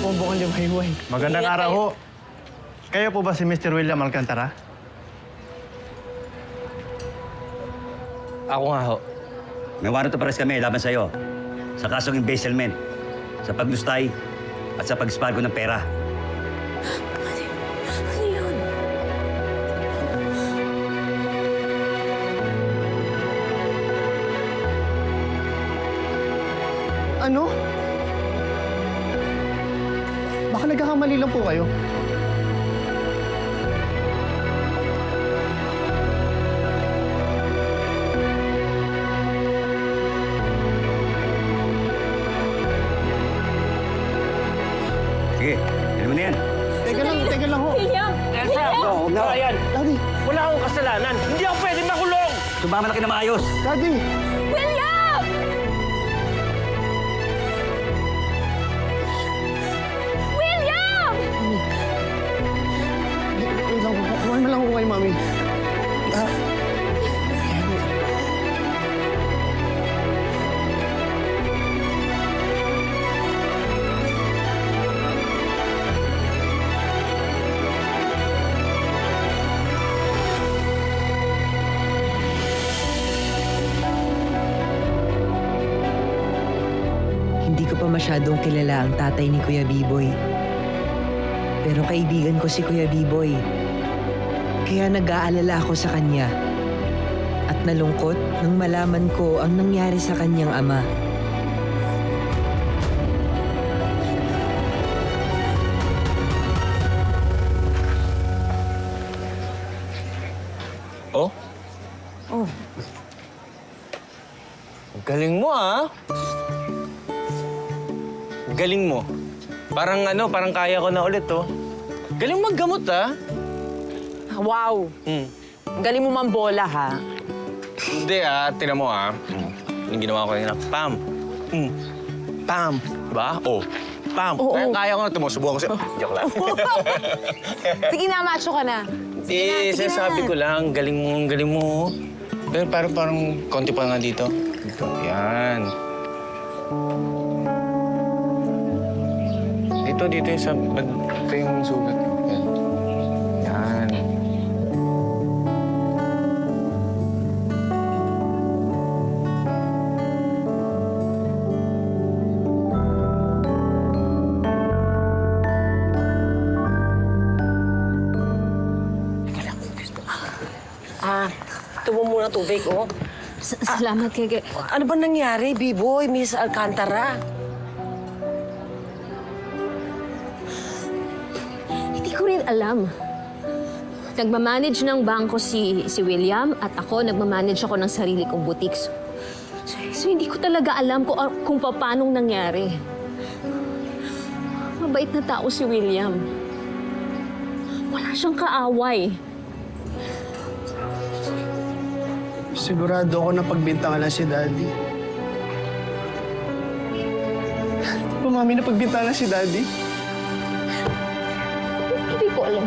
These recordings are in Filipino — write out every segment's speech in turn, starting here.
po ang bukang liwayway. Magandang araw ho. Kayo po ba si Mr. William Alcantara? Ako nga ho. May warrant of arrest kami laban sa'yo sa kasong embezzlement, sa paglustay at sa pag-spargo ng pera. Ano yun? Ano? Baka nagkakamali lang po kayo. Sige, ano mo na yan? Teka lang ho. William! Elsa! Oo, no. Ryan! Daddy! Wala akong kasalanan. Hindi ako pwede makulong. Sumama na kayo na maayos. Daddy! William! William! Wait lang po. Kumain mo lang ako kay Mami. Hindi ko pa masyadong kilala ang tatay ni Kuya Biboy. Pero kaibigan ko si Kuya Biboy. Kaya nag-aalala ako sa kanya. At nalungkot nang malaman ko ang nangyari sa kanyang ama. Oh? Oh, Galing mo, ah. Galing mo. Parang kaya ko na ulit, oh. Galing maggamot, ah. Wow! Hmm. Ang galing mo mambola, ha? Hindi, ah. Tingnan mo, ah. Yung ginawa ko kanina. Pam. Pam. Diba? Oh. Pam. Oo. Kaya ko na ito. Subukan ko siya. Joke lang. Sige na, macho ka na. Hindi, sinasabi ko lang. Galing mo. Pero parang konti pa nga dito. Dito. Yan. Dito yung sa... Ito yung sugat. Yan. Yan. Tumo muna tubig, oh. Salamat kay... Ano ba nangyari, B-boy, Miss Alcantara? Hindi ko rin alam. Nagmamanage ng bangko si William at ako nagmamanage ako ng sarili kong boutique. So hindi ko talaga alam kung paano nangyari. Mabait na tao si William. Wala siyang kaaway. Sigurado ako na pagbintangan na si Daddy. Di ba, Mami, na pagbintangan na si Daddy? Hindi ko alam.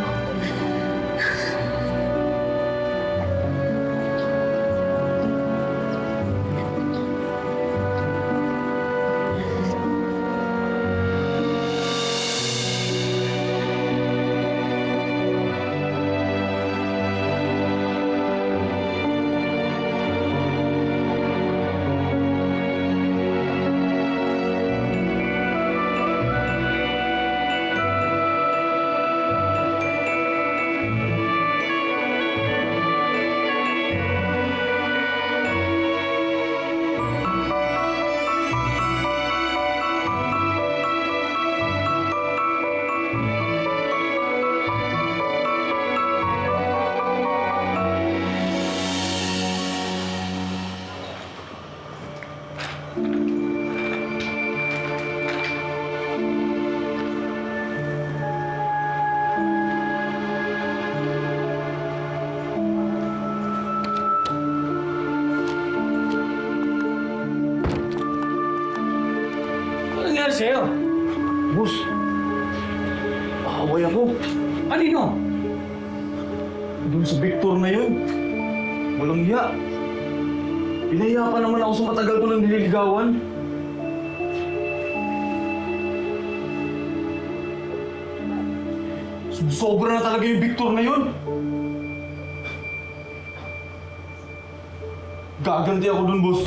nangyari sa'yo? Boss, pakaway ako. Kanino? Doon sa Victor na yun. Walang hiya. Pinahiya pa naman ako sa matagal ko nang nililigawan. Sobra na talaga yung Victor na yun. Gaganti ako dun, boss.